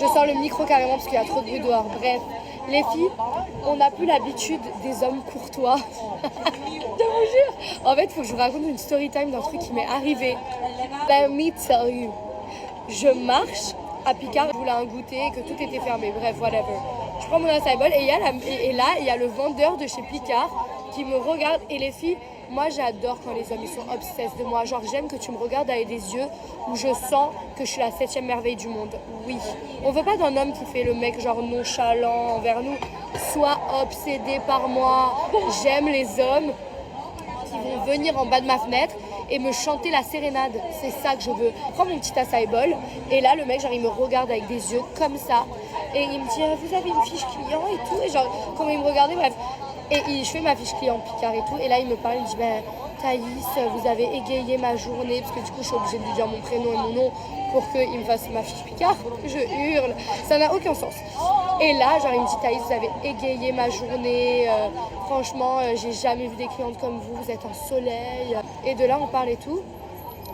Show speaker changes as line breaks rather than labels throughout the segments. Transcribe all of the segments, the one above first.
Je sors le micro carrément parce qu'il y a trop de bruit dehors. Bref, les filles, on n'a plus l'habitude des hommes courtois. Je vous jure. En fait, il faut que je vous raconte une story time d'un truc qui m'est arrivé. Let me tell you. Je marche à Picard, je voulais un goûter, que tout était fermé. Bref, whatever. Je prends mon acai bowl et là, il y a le vendeur de chez Picard qui me regarde. Et les filles, moi j'adore quand les hommes ils sont obsessés de moi. Genre j'aime que tu me regardes avec des yeux où je sens que je suis la 7e merveille du monde. Oui. On veut pas d'un homme qui fait le mec genre nonchalant envers nous. Sois obsédé par moi. J'aime les hommes qui vont venir en bas de ma fenêtre et me chanter la sérénade. C'est ça que je veux. Je prends mon petit acai bowl et là le mec genre il me regarde avec des yeux comme ça et il me dit vous avez une fiche client et tout, et genre comment il me regardait, bref. Et je fais ma fiche client Picard et tout, et là il me parle, il me dit Thaïs, vous avez égayé ma journée, parce que du coup je suis obligée de lui dire mon prénom et mon nom pour qu'il me fasse ma fiche Picard. Je hurle, ça n'a aucun sens. Et là genre il me dit Thaïs, vous avez égayé ma journée, franchement j'ai jamais vu des clientes comme vous êtes un soleil. Et de là on parle et tout.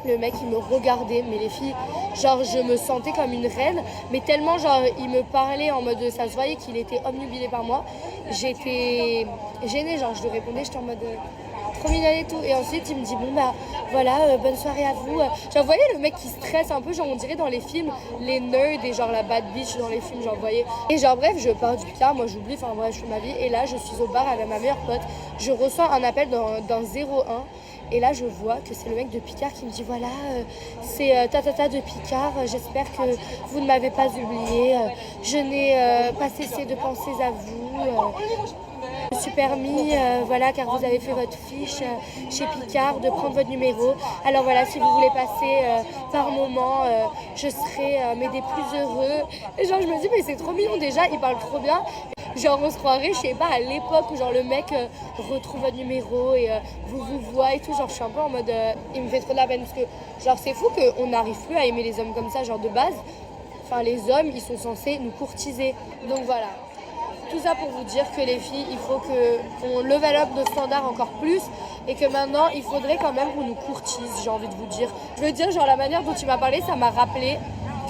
Le mec il me regardait, mais les filles, genre je me sentais comme une reine, mais tellement genre il me parlait en mode, ça se voyait qu'il était omnubilé par moi. J'étais gênée, genre je lui répondais, j'étais en mode trop mignonne et tout. Et ensuite il me dit bon bah voilà, bonne soirée à vous. Genre vous voyez le mec qui stresse un peu, genre on dirait dans les films, les nerds et genre la bad bitch dans les films, genre vous voyez. Et genre bref, je pars du Picard, moi j'oublie, enfin bref je fais ma vie. Et là je suis au bar avec ma meilleure pote, je reçois un appel d'un 01. Et là, je vois que c'est le mec de Picard qui me dit voilà, c'est Tatata de Picard, j'espère que vous ne m'avez pas oublié, je n'ai pas cessé de penser à vous. Je me suis permis, voilà, car vous avez fait votre fiche chez Picard, de prendre votre numéro. Alors voilà, si vous voulez passer par moment, je serai mais des plus heureux. Et genre, je me dis, mais c'est trop mignon déjà, il parle trop bien. Genre, on se croirait, je sais pas, à l'époque où genre le mec retrouve votre numéro et vous voit et tout. Genre, je suis un peu en mode, il me fait trop de la peine parce que, genre, c'est fou qu'on n'arrive plus à aimer les hommes comme ça, genre de base. Enfin, les hommes, ils sont censés nous courtiser. Donc voilà. Tout ça pour vous dire que les filles, il faut qu'on level up nos standards encore plus et que maintenant, il faudrait quand même qu'on nous courtise, j'ai envie de vous dire. Je veux dire, genre la manière dont tu m'as parlé, ça m'a rappelé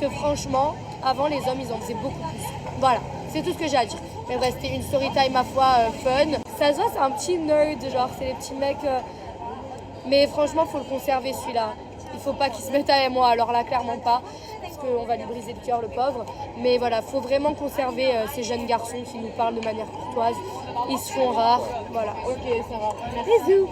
que franchement, avant les hommes, ils en faisaient beaucoup plus. Voilà, c'est tout ce que j'ai à dire. Mais bref, c'était une story time, ma foi, fun. Ça se voit, c'est un petit nerd, genre c'est les petits mecs... Mais franchement, il faut le conserver celui-là. Il faut pas qu'il se mette à moi, alors là, clairement pas. Parce qu'on va lui briser le cœur, le pauvre. Mais voilà, faut vraiment conserver ces jeunes garçons qui nous parlent de manière courtoise. Ils se font rares. Voilà.
Ok, ça va.
Bisous.